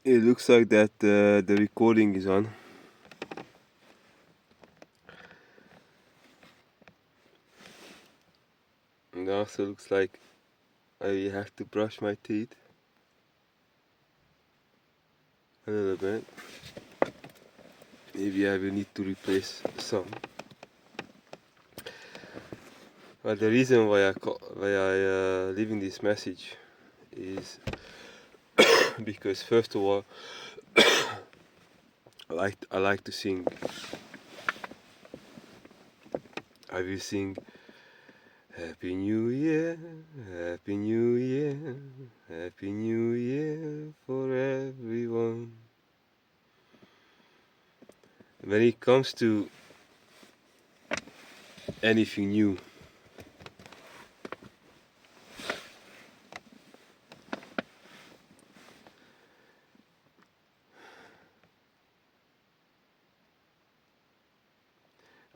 It looks like that the recording is on. And also looks like I have to brush my teeth a little bit. Maybe I will need to replace some. But the reason why I leaving this message is because first of all I like to sing. I will sing Happy New Year, Happy New Year, Happy New Year for everyone. When it comes to anything new,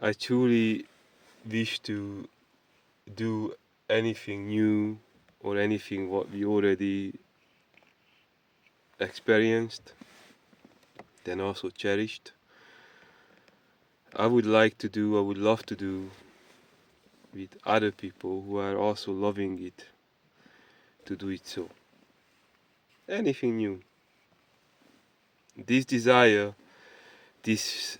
I truly wish to do anything new or anything what we already experienced, then also cherished. I would love to do with other people who are also loving it, to do it so. Anything new. This desire, this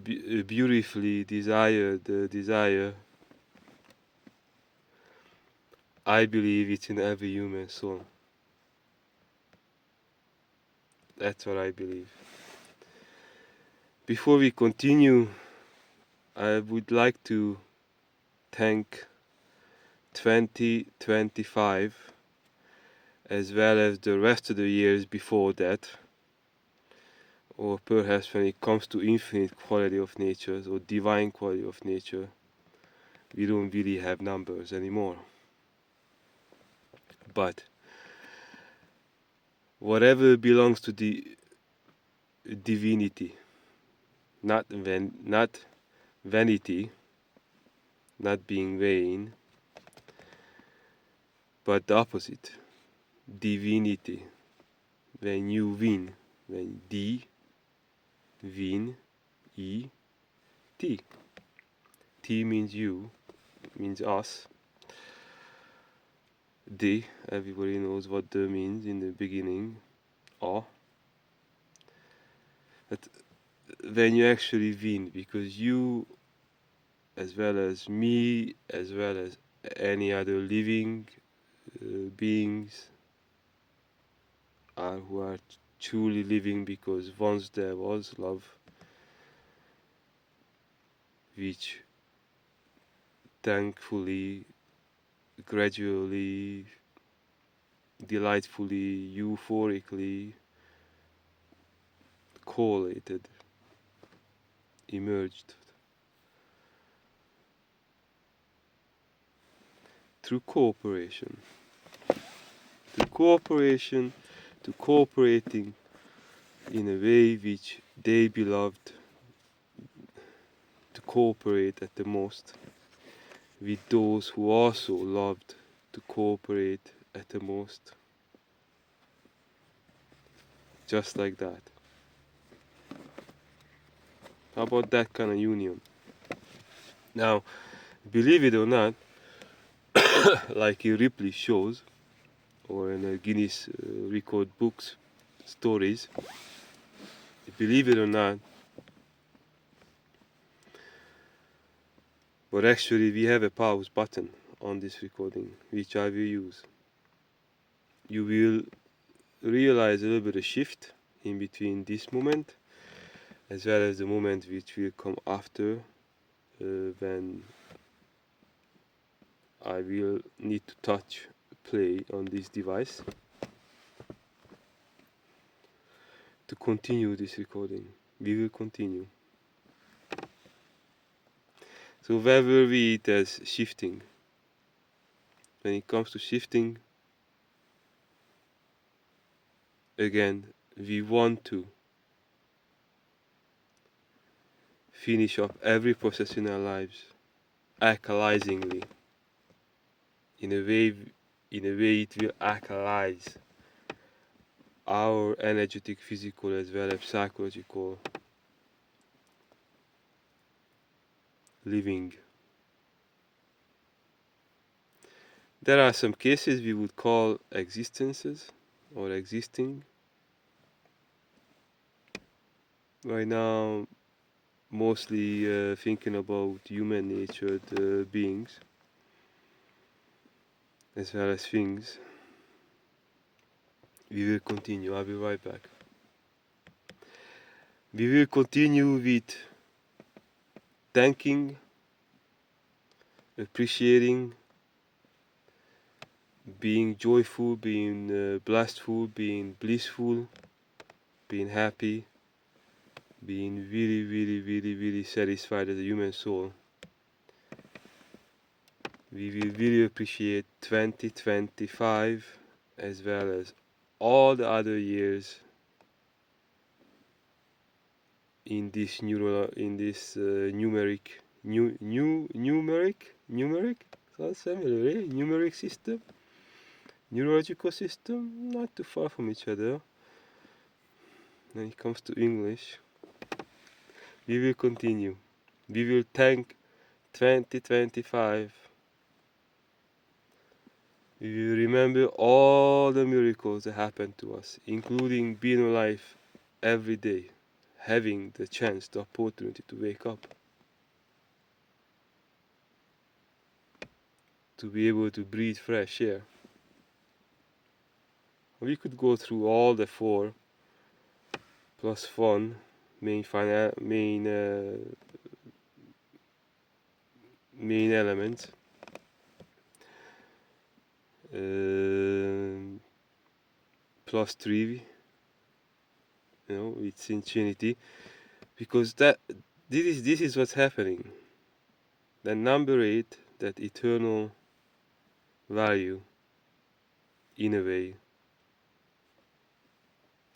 beautifully desired desire, I believe it's in every human soul. That's what I believe. Before we continue, I would like to thank 2025 as well as the rest of the years before that, or perhaps when it comes to infinite quality of nature or divine quality of nature, we don't really have numbers anymore. But whatever belongs to the divinity, not vanity, not being vain, but the opposite, divinity. When you win, when win, E, T means you, means us. D, everybody knows what the means in the beginning. A. But when you actually win, because you, as well as me, as well as any other living beings, who are truly living, because once there was love, which thankfully, gradually, delightfully, euphorically correlated, emerged through cooperation. To cooperating in a way which they beloved to cooperate at the most with those who also loved to cooperate at the most. Just like that. How about that kind of union? Now, believe it or not, like in Ripley shows, or in a Guinness record books stories, believe it or not, but actually we have a pause button on this recording, which I will use. You will realize a little bit of shift in between this moment as well as the moment which will come after, when I will need to touch play on this device to continue this recording. We will continue. So where were we it as shifting? When it comes to shifting, again, we want to finish up every process in our lives alkalizingly. In a way it will alkalize our energetic, physical as well as psychological living. There are some cases we would call existences or existing. Right now, mostly thinking about human-natured beings as well as things. We will continue. I'll be right back. We will continue with thanking, appreciating, being joyful, being blissful, being blissful, being happy, being really, really, really, really satisfied as a human soul. We will really appreciate 2025 as well as all the other years in this numeric sounds familiar, eh? Numeric system, neurological system, not too far from each other when it comes to English. We will continue. We will thank 2025. We will remember all the miracles that happened to us, including being alive every day, having the chance, the opportunity to wake up, to be able to breathe fresh air. We could go through all the 4 plus 1 main elements. Plus 3, it's infinity, because this is what's happening. The number 8, that eternal value, in a way.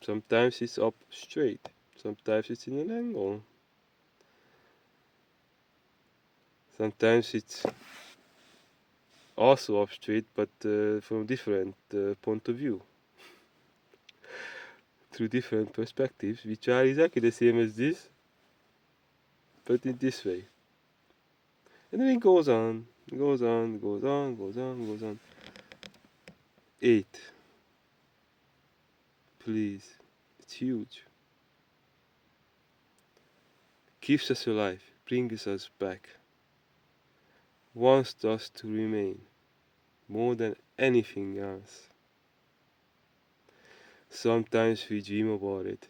Sometimes it's up straight, sometimes it's in an angle, sometimes it's also up straight, but from a different point of view, through different perspectives, which are exactly the same as this, but in this way. And then it goes on, goes on, goes on, goes on, goes on. 8. Please. It's huge. Keeps us alive, brings us back. Wants us to remain more than anything else. Sometimes we dream about it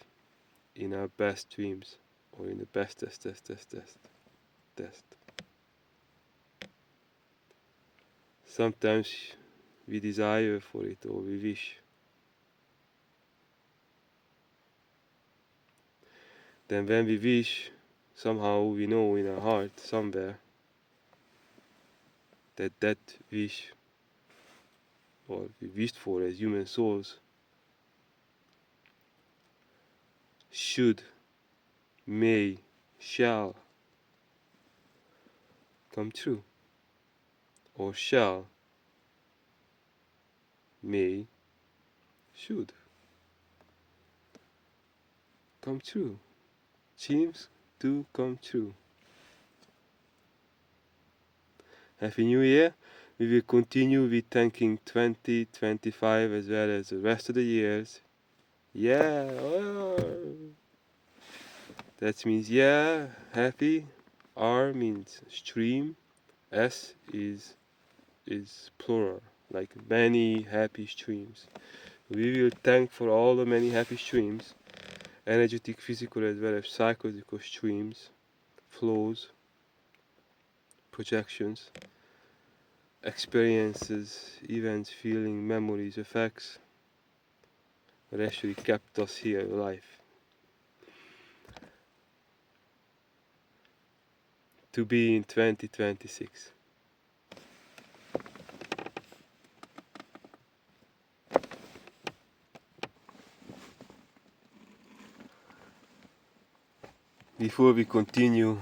in our best dreams or in the best test. Sometimes we desire for it or we wish. Then when we wish, somehow we know in our heart somewhere that wish, or we wished for as human souls, should, may, shall come true, or shall, may, should come true. Dreams do come true. Happy New Year. We will continue with thanking 2025 as well as the rest of the years. Yeah, that means yeah, happy. R means stream. S is plural, like many happy streams. We will thank for all the many happy streams, energetic, physical as well as psychological streams, flows, projections, experiences, events, feeling, memories, effects that actually kept us here alive. To be in 2026. Before we continue,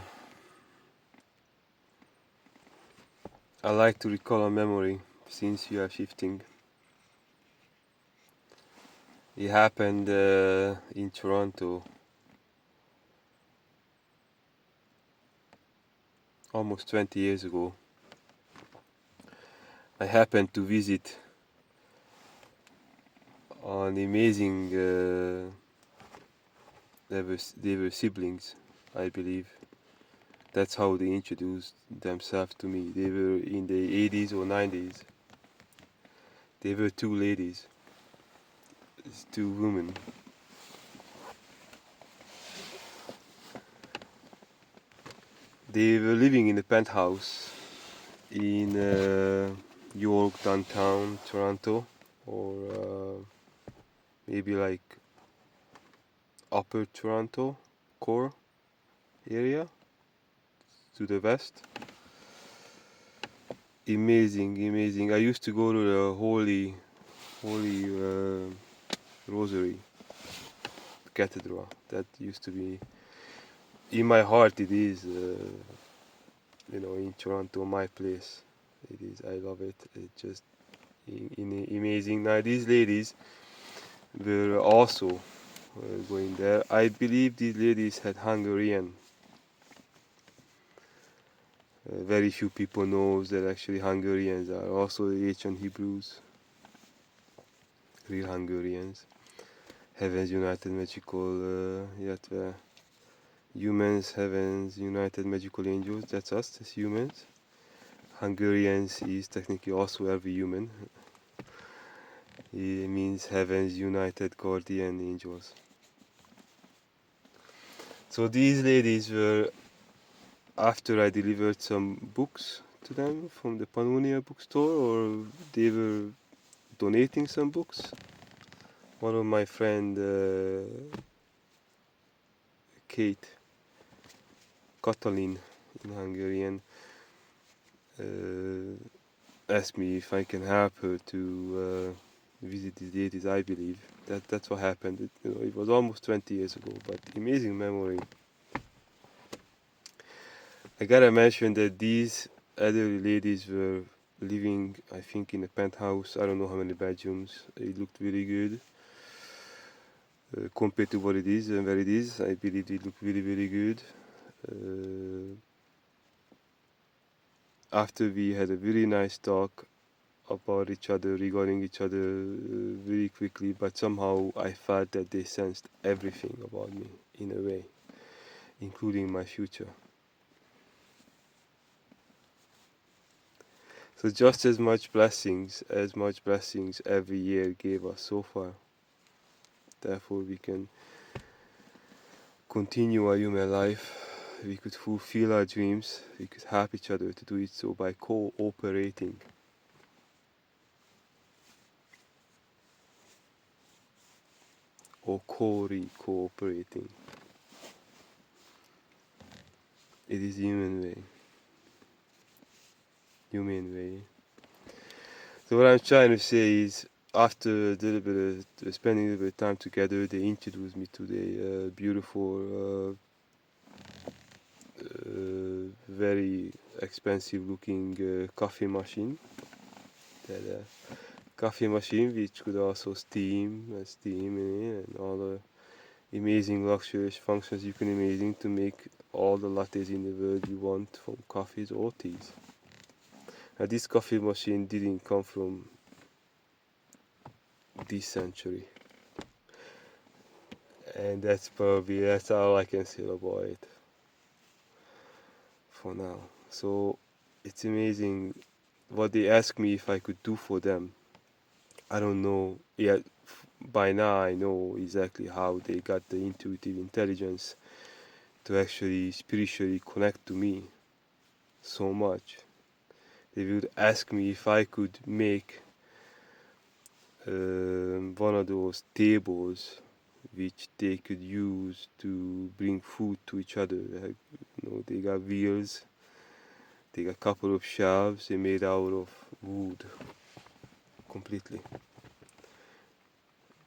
I like to recall a memory since we are shifting. It happened in Toronto almost 20 years ago. I happened to visit an amazing, they were siblings, I believe. That's how they introduced themselves to me. They were in the 80s or 90s. They were two ladies, two women. They were living in a penthouse in York, downtown Toronto, or maybe like Upper Toronto core area to the west. Amazing, amazing. I used to go to the Holy Rosary Cathedral. That used to be in my heart. It is, in Toronto, my place. It is. I love it. It's just amazing. Now these ladies were also going there. I believe these ladies had Hungarian. Very few people knows that actually Hungarians are also ancient Hebrews, real Hungarians. Heavens United Magical, illetve Humans, Heavens United Magical Angels, that's us as humans. Hungarians is technically also every human. It means Heavens United Guardian Angels. So these ladies were, after I delivered some books to them from the Pannonia bookstore, or they were donating some books. One of my friend, Kate, Katalin in Hungarian, asked me if I can help her to visit these deities. I believe that's what happened. It was almost 20 years ago, but amazing memory. I gotta mention that these elderly ladies were living, I think, in a penthouse. I don't know how many bedrooms. It looked really good compared to what it is and where it is. I believe it looked really, really good. After we had a very nice talk about each other, regarding each other very quickly, but somehow I felt that they sensed everything about me in a way, including my future. So just as much blessings every year gave us so far. Therefore we can continue our human life. We could fulfill our dreams. We could help each other to do it so by cooperating. Or cooperating. It is human way. Human way. So what I'm trying to say is, after a little bit of spending a little bit of time together, they introduced me to the beautiful, very expensive looking coffee machine. That coffee machine which could also steam and all the amazing luxurious functions you can imagine to make all the lattes in the world you want, from coffees or teas. Now this coffee machine didn't come from this century, and that's all I can say about it for now. So it's amazing what they asked me if I could do for them. I don't know yet. By now I know exactly how they got the intuitive intelligence to actually spiritually connect to me so much. They would ask me if I could make one of those tables which they could use to bring food to each other. Like, they got wheels, they got a couple of shelves, they made out of wood completely.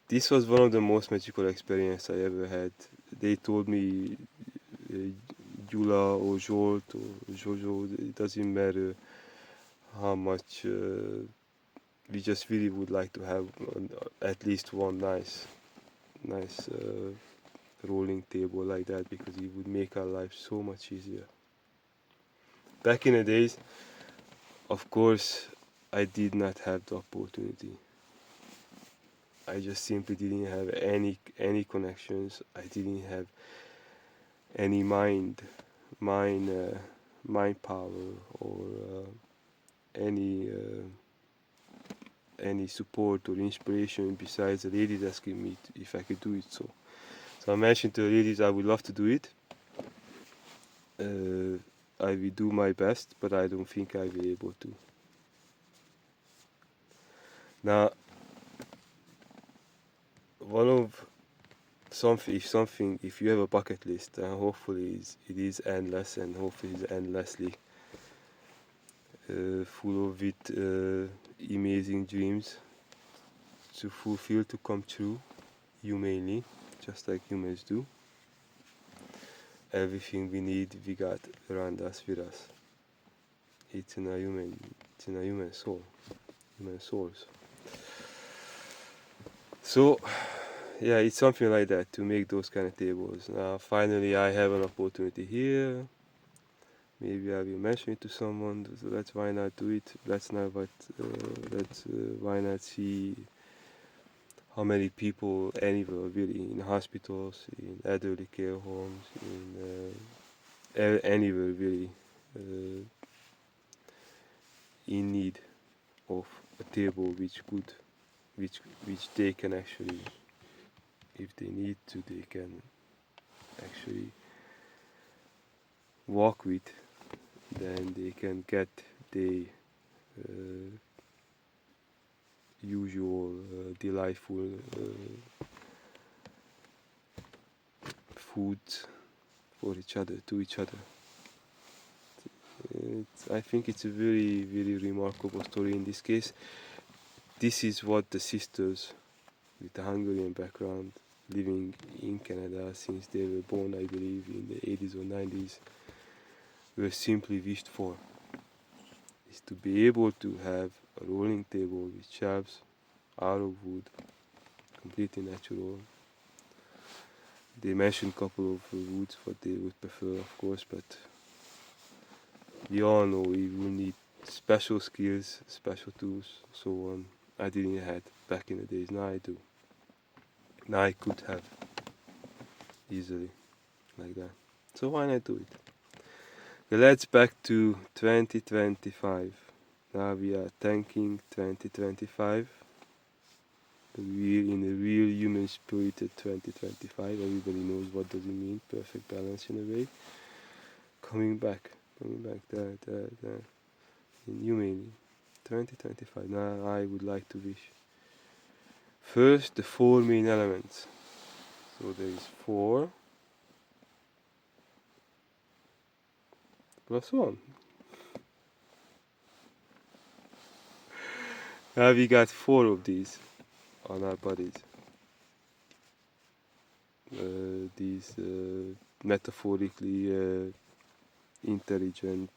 This was one of the most magical experiences I ever had. They told me, Jula or Jolt or Jojo, it doesn't matter how much, we just really would like to have at least one nice nice rolling table like that, because it would make our life so much easier. Back in the days, of course, I did not have the opportunity. I just simply didn't have any connections. I didn't have any mind mind power, or any support or inspiration besides the ladies asking me if I could do it. So I mentioned to the ladies I would love to do it. I will do my best, but I don't think I will be able to. Now, one of if you have a bucket list, hopefully it is endless, and hopefully it's endlessly full of with amazing dreams to fulfill, to come true, humanely, just like humans do. Everything we need, we got around us, with us. It's in a human soul, human souls. So, yeah, it's something like that, to make those kind of tables. Now, finally, I have an opportunity here. Maybe I will mention it to someone. So let's why not do it? Let's why not see how many people anywhere, really, in hospitals, in elderly care homes, in anywhere, really, in need of a table which they can actually, if they need to, they can actually walk with. Then they can get the usual delightful food for each other, to each other. I think it's a very, very remarkable story in this case. This is what the sisters with the Hungarian background, living in Canada since they were born, I believe, in the 80s or 90s, were simply wished for. Is to be able to have a rolling table with shelves out of wood, completely natural. They mentioned a couple of woods what they would prefer, of course, but we all know we will need special skills, special tools, so on. I didn't have back in the days. Now I do. Now I could have easily, like that. So why not do it? Okay, let's back to 2025. Now we are thanking 2025. We're in a real human spirited 2025. Everybody knows what does it mean. Perfect balance in a way. Coming back there. In human 2025. Now I would like to wish. First, the four main elements. So there is 4 plus 1. Now we got 4 of these on our bodies. These metaphorically intelligent,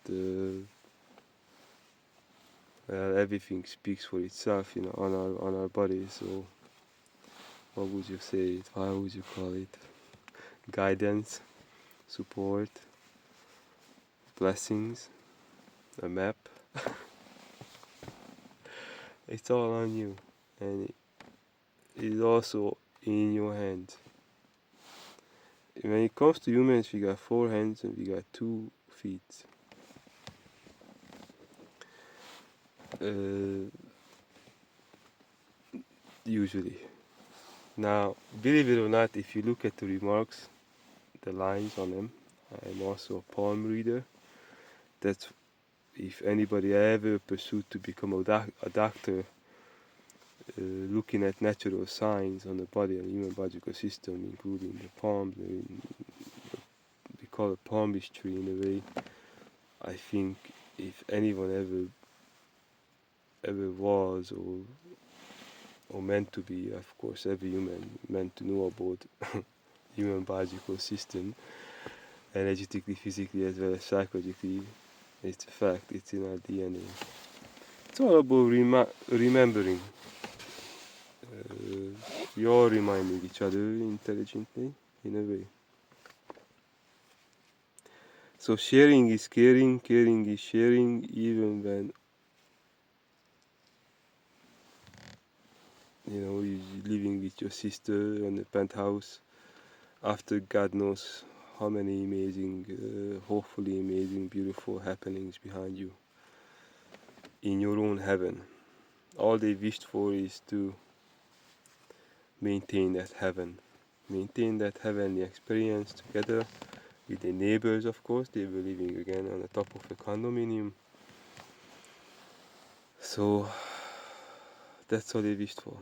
everything speaks for itself, on our bodies. So what would you say it? How would you call it? Guidance, support, blessings, a map. It's all on you, and it is also in your hands. When it comes to humans, we got 4 hands and we got 2 feet. Usually. Now, believe it or not, if you look at the remarks, the lines on them, I'm also a palm reader. That's if anybody ever pursued to become a doctor, looking at natural signs on the body and human biological system, including the palm, we call it palmistry in a way. I think if anyone ever was or meant to be, of course, every human meant to know about human biological system, energetically, physically, as well as psychologically. It's a fact. It's in our DNA. It's all about remembering. you're reminding each other intelligently, in a way. So sharing is caring, caring is sharing, even when you're living with your sister in a penthouse after God knows how many amazing, hopefully amazing, beautiful happenings behind you in your own heaven. All they wished for is to maintain that heavenly experience together with their neighbors. Of course, they were living again on the top of a condominium, so that's all they wished for.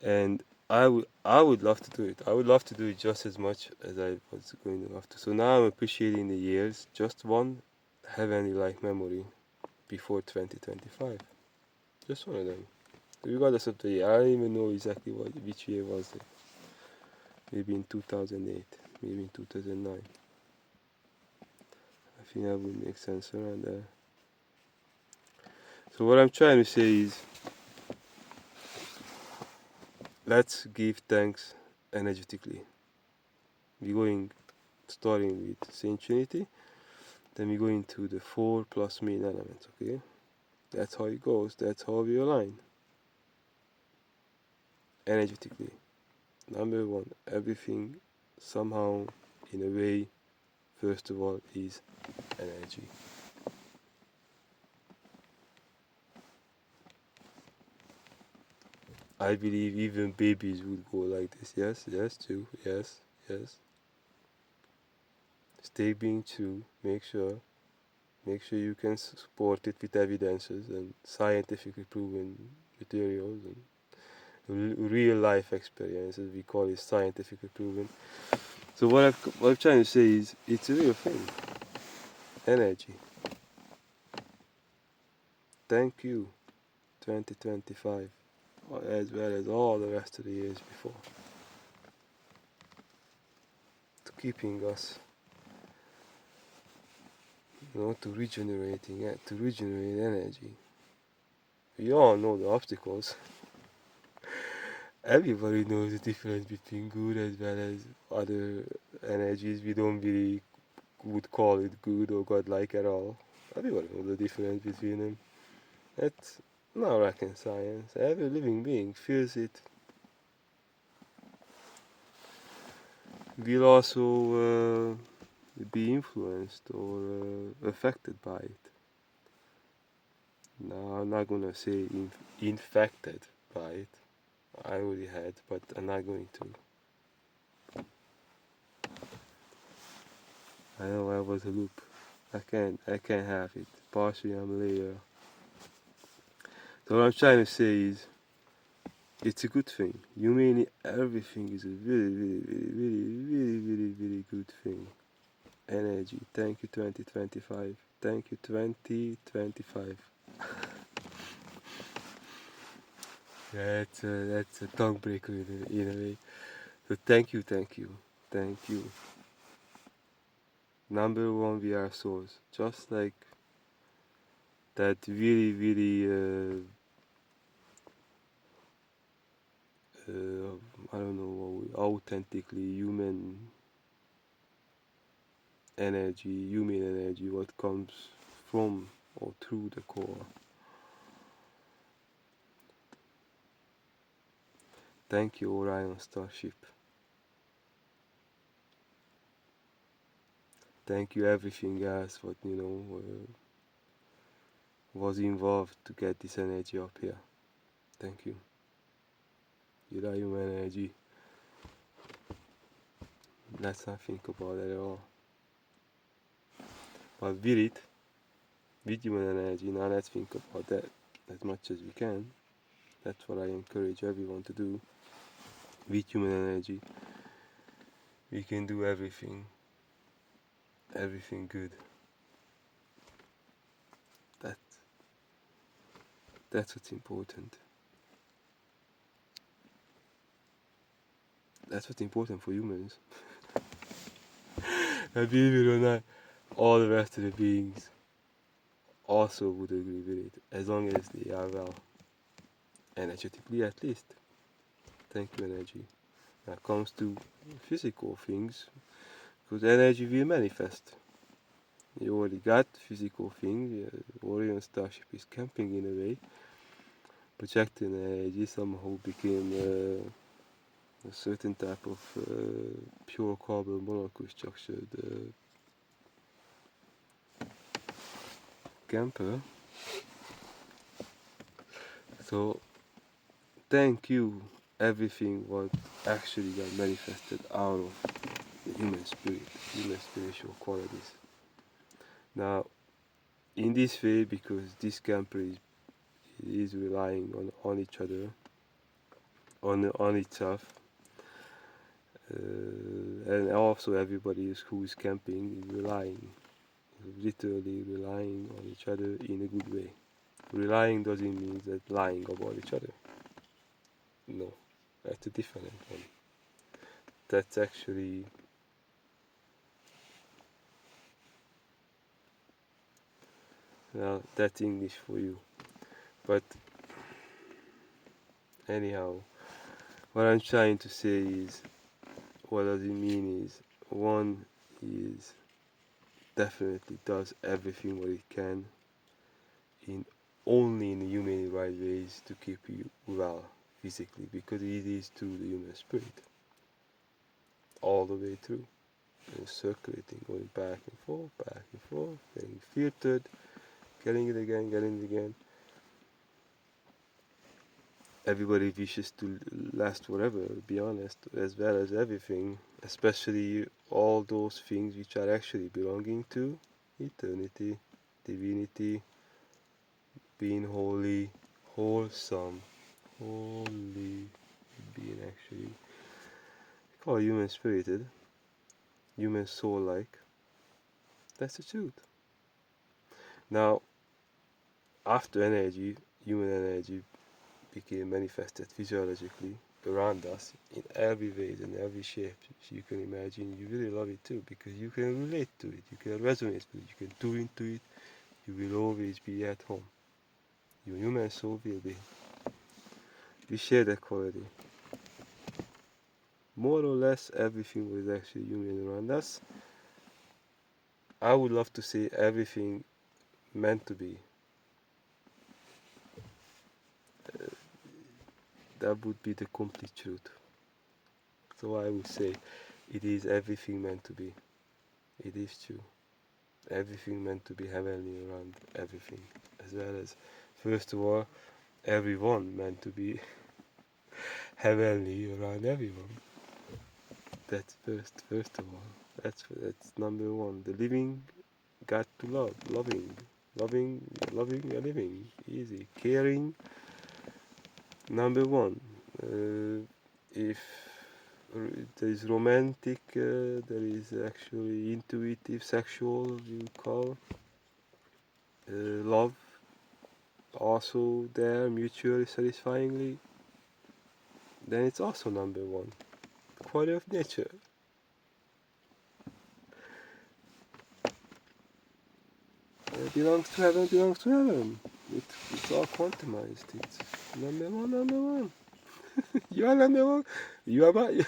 And I would love to do it. I would love to do it just as much as I was going to love to. So now I'm appreciating the years, just one heavenly like memory before 2025. Just one of them. Regardless of the year, I don't even know exactly which year was it. Maybe in 2008, maybe in 2009. I think that would make sense around there. So what I'm trying to say is, let's give thanks energetically. We're going, starting with Saint Trinity, then we go into the 4 plus main elements, okay? That's how it goes, that's how we align. Energetically. Number one, everything somehow, in a way, first of all, is energy. I believe even babies would go like this. Yes, yes, true. Yes, yes. Stay being true. Make sure you can support it with evidences and scientifically proven materials and real life experiences. We call it scientifically proven. So what I'm trying to say is, it's a real thing. Energy. Thank you, 2025, as well as all the rest of the years before, to keeping us, to regenerate energy. We all know the obstacles. Everybody knows the difference between good as well as other energies. We don't really would call it good or godlike at all. Everybody knows the difference between them. That's not rocket science. Every living being feels it. Will also be influenced or affected by it. No, I'm not gonna say infected by it. I already had, but I'm not going to. I know I was a loop. I can't have it. Partially I'm later. So what I'm trying to say is, it's a good thing. Humanity, everything is a really good thing. Energy. Thank you 2025. Thank you 2025. That's a tongue breaker in a way. So thank you. Number one, we are souls. Just like that really I don't know, authentically human energy, what comes from or through the core. Thank you, Orion Starship. Thank you, everything else what was involved to get this energy up here. Thank you. You are human energy. Let's not think about it at all. But with human energy, now let's think about that as much as we can. That's what I encourage everyone to do. With human energy, we can do everything good. That's what's important. That's what's important for humans. And believe it or not, all the rest of the beings also would agree with it, as long as they are well, energetically at least. Thank you, energy. When it comes to physical things, because energy will manifest. You already got physical things. Orion Starship is camping in a way. Projecting energy somehow became a certain type of pure carbon molecule structured camper. So thank you everything what actually got manifested out of the human spirit, human spiritual qualities. Now, in this way, because this camper is relying on each other, on itself, and also everybody who is camping is relying, literally relying on each other in a good way. Relying doesn't mean that lying about each other. No, that's a different one. That's actually that's English for you. But anyhow, what I'm trying to say is, what does it mean is, one is definitely does everything what it can in only in the human right ways to keep you well physically, because it is to the human spirit all the way through, circulating, going back and forth, getting filtered, getting it again, getting it again. Everybody wishes to last forever, be honest, as well as everything, especially all those things which are actually belonging to eternity, divinity, being holy, wholesome, holy, being actually called human spirited, human soul like. That's the truth. Now, after energy, human energy became manifested physiologically around us in every way and every shape you can imagine. You really love it too, because you can relate to it, you can resonate with it, you can tune into it, you will always be at home. Your human soul will be. We share that quality. More or less everything was actually human around us. I would love to say everything meant to be. That would be the complete truth. So I would say it is everything meant to be. It is true. Everything meant to be heavenly around everything. As well as, first of all, everyone meant to be heavenly around everyone. That's first of all. That's number one. The living got to love. Loving and living. Easy. Caring, number one. If there is romantic, there is actually intuitive, sexual, you call love, also there, mutually satisfyingly, then it's also number one. Quality of nature. Belongs to heaven, belongs to heaven. It's all quantumized. It's number one, number one. You are number one. You are my.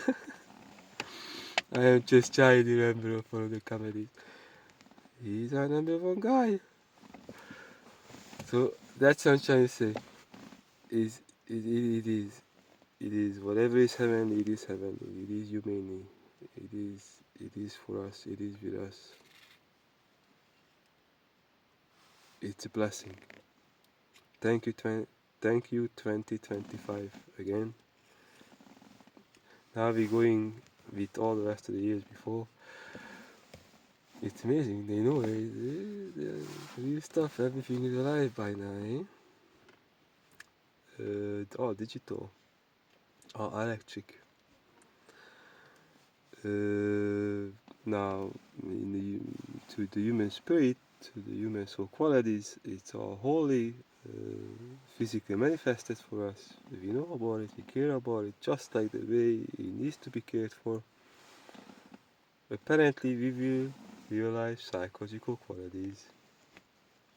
I am just trying to remember one of the comedies. He's our number one guy. So that's what I'm trying to say. Is it is whatever is heaven. It is heaven. It is humanity. It is for us. It is with us. It's a blessing. Thank you, thank you, 2025 again. Now we're going with all the rest of the years before. It's amazing. They know the real stuff. Everything is alive by now, all digital, all electric. Now, to the human spirit, to the human soul qualities, it's all holy, physically manifested for us. We know about it, we care about it, just like the way it needs to be cared for. Apparently, we will realize psychological qualities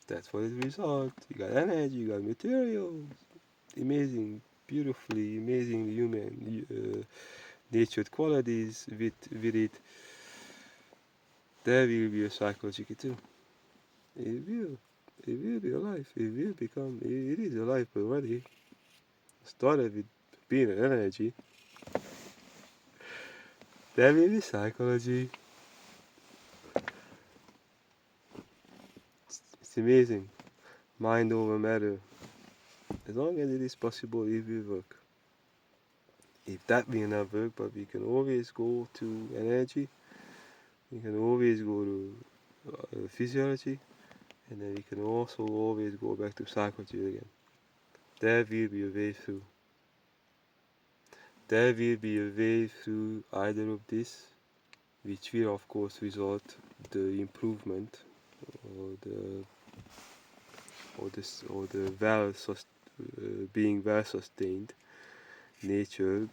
That's what it result. You got energy, you got materials. Amazing, beautifully, amazing human natured qualities with it. There will be a psychology too. It will. It will be alive. It will become. It is alive already. Started with being an energy. There will be psychology. It's amazing. Mind over matter. As long as it is possible, it will work. If that will not work, but we can always go to energy. We can always go to physiology, and then we can also always go back to psychology again. There will be a way through. There will be a way through either of this, which will of course result the improvement or the being well sustained nature.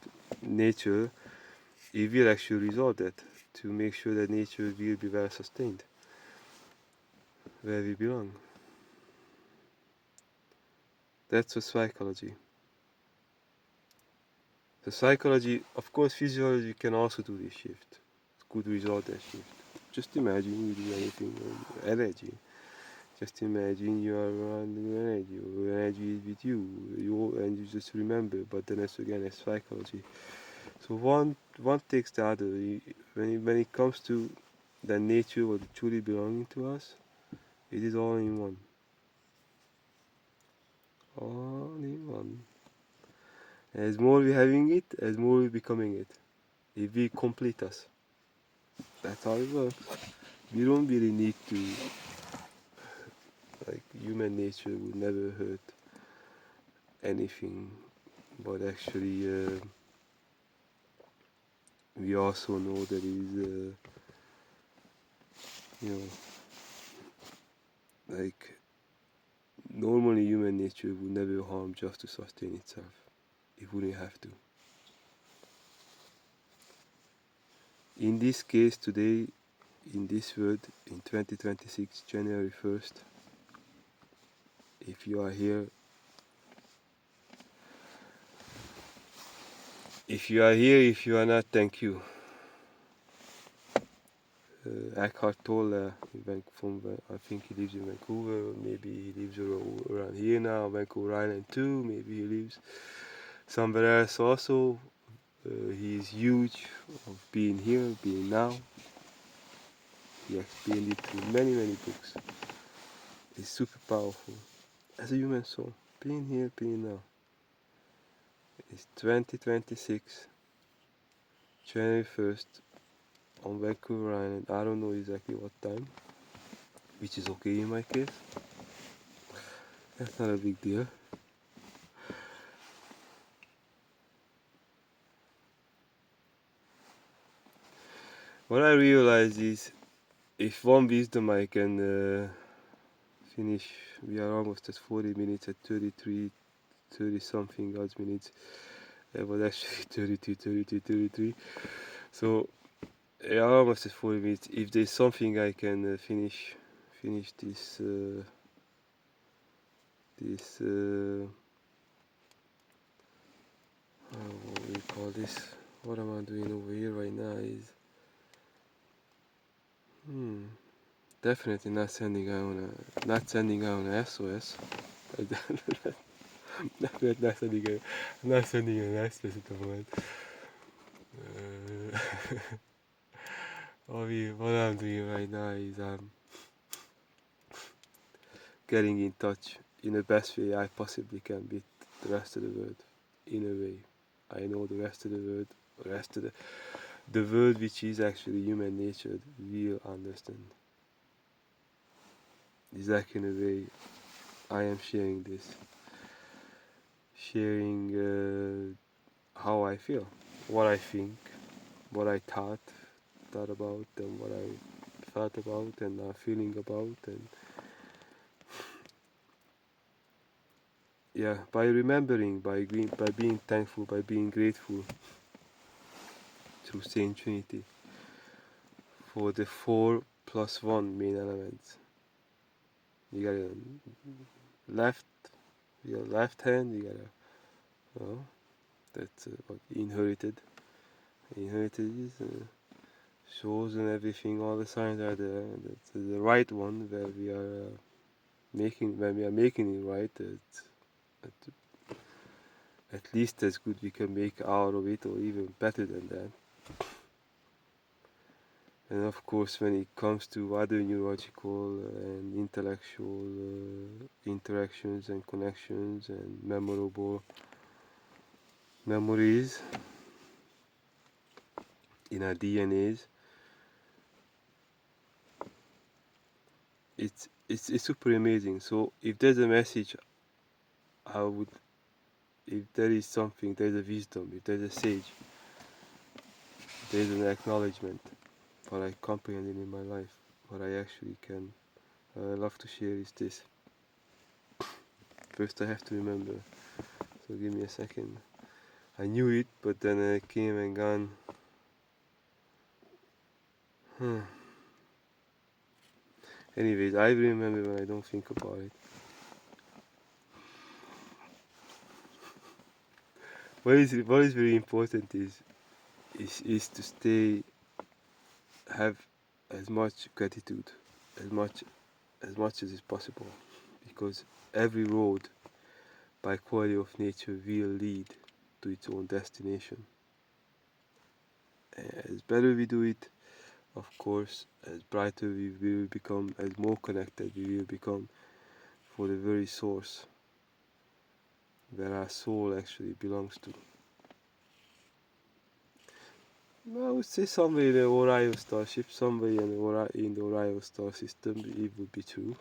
It will actually result that to make sure that nature will be well sustained where we belong. That's a psychology. The psychology, of course, physiology can also do this shift. It could result that shift. Just imagine you do anything on energy. Just imagine you are around energy, or energy is with you, and you just remember. But then again, it's psychology. So one takes the other. When it comes to the nature what truly belonging to us, it is all in one. All in one. As more we having it, as more we becoming it. It will complete us. That's how it works. We don't really need to, like, human nature would never hurt anything, but actually we also know that is, like, normally human nature would never harm just to sustain itself. It wouldn't have to. In this case today, in this world, in 2026, January 1st, if you are here, if you are not, thank you. Eckhart Tolle, I think he lives in Vancouver, maybe he lives around here now, Vancouver Island too, maybe he lives somewhere else also. He is huge of being here, being now. He explained it through many, many books. It's super powerful. As a human soul, being here, being now. It's 2026, January 1st, on Vancouver Island. I don't know exactly what time, which is okay in my case. That's not a big deal. What I realized is, if one wisdom I can finish, we are almost at 40 minutes, at 33, 30 something odd minutes. It was actually 33. So, yeah, almost at 40 minutes. If there's something I can finish this, what do we call this? What am I doing over here right now is, definitely not sending out an SOS. not sending an SOS at the moment. What I'm doing right now is getting in touch in the best way I possibly can with the rest of the world. In a way, I know the rest of the world, the world which is actually human nature, will understand. Exactly in a way I am sharing this, how I feel, what I think, what I thought about, and what I thought about, and feeling about, and yeah, by remembering, by being thankful, by being grateful to Saint Trinity for the 4+1 main elements. You got a left, you got a left hand, you got a, that's what inherited is, shows and everything, all the signs are there. That's the right one where we are when we are making it right, it's at least as good we can make out of it, or even better than that. And of course, when it comes to other neurological and intellectual interactions and connections and memorable memories in our DNAs, it's super amazing. So if there's a message, I would, if there is something, there's a wisdom, if there's a sage, there's an acknowledgement, what I comprehended in my life, what I actually can love to share is this. First I have to remember, so give me a second. I knew it, but then it came and gone. Anyways, I remember when I don't think about it. What is very important is to have as much gratitude, as much as is possible, because every road by quality of nature will lead to its own destination. As better we do it, of course, as brighter we will become, as more connected we will become for the very source where our soul actually belongs to. I would say somewhere in the Orion starship, somewhere in the Orion star system, it would be true.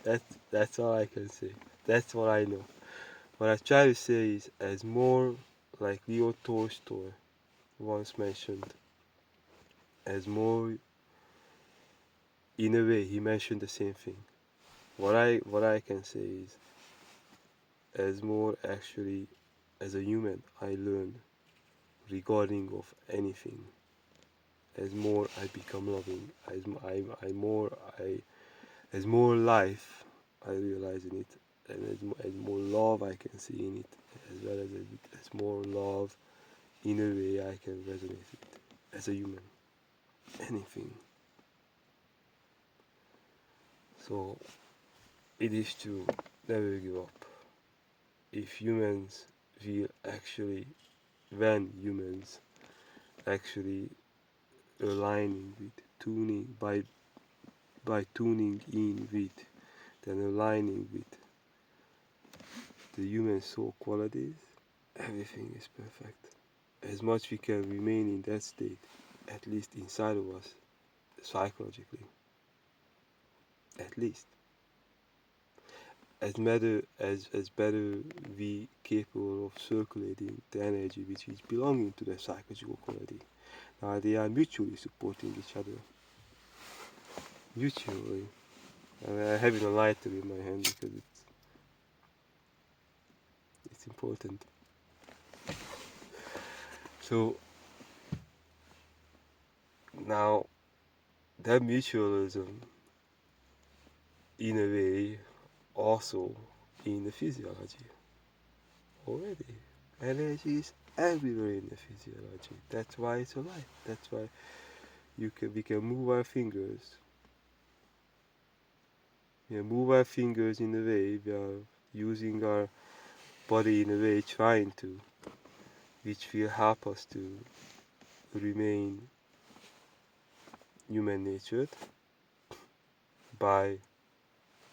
That's all I can say. That's what I know. What I try to say is, as more, like Leo Tolstoy once mentioned, as more, in a way, he mentioned the same thing. What I can say is, as more actually, as a human, I learn regarding of anything. As more I become loving, as more life I realize in it, and as more love I can see in it, as well as more love in a way I can resonate with it as a human. Anything. So it is to never give up. If humans will actually, when humans actually aligning with tuning by tuning in with, then aligning with the human soul qualities, everything is perfect. As much we can remain in that state, at least inside of us, psychologically, at least. As better we capable of circulating the energy which is belonging to the psychological quality. Now they are mutually supporting each other. Mutually. And I'm having a lighter in my hand because it's important. So now that mutualism, in a way, also in the physiology already. Energy is everywhere in the physiology. That's why it's alive. That's why we can move our fingers. We move our fingers in a way, we are using our body in a way, trying to, which will help us to remain human natured by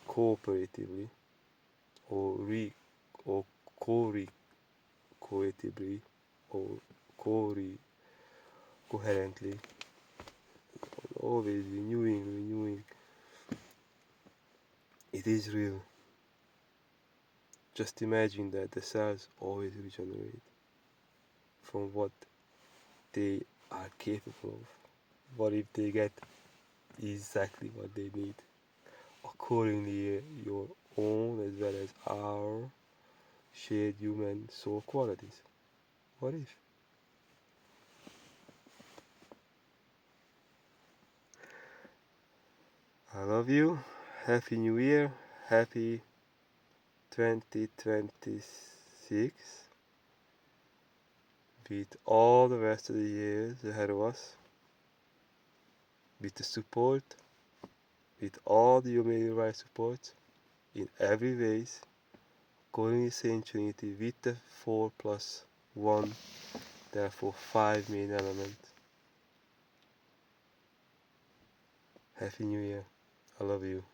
cooperatively or co-cooperatively or coherently, always renewing. It is real. Just imagine that the cells always regenerate from what they are capable of. What if they get exactly what they need? Accordingly, your own as well as our shared human soul qualities. What if? I love you. Happy New Year, happy 2026, with all the rest of the years ahead of us, with the support, with all the human rights support, in every ways, calling the same Trinity with the 4 plus 1, therefore 5 main elements. Happy New Year. I love you.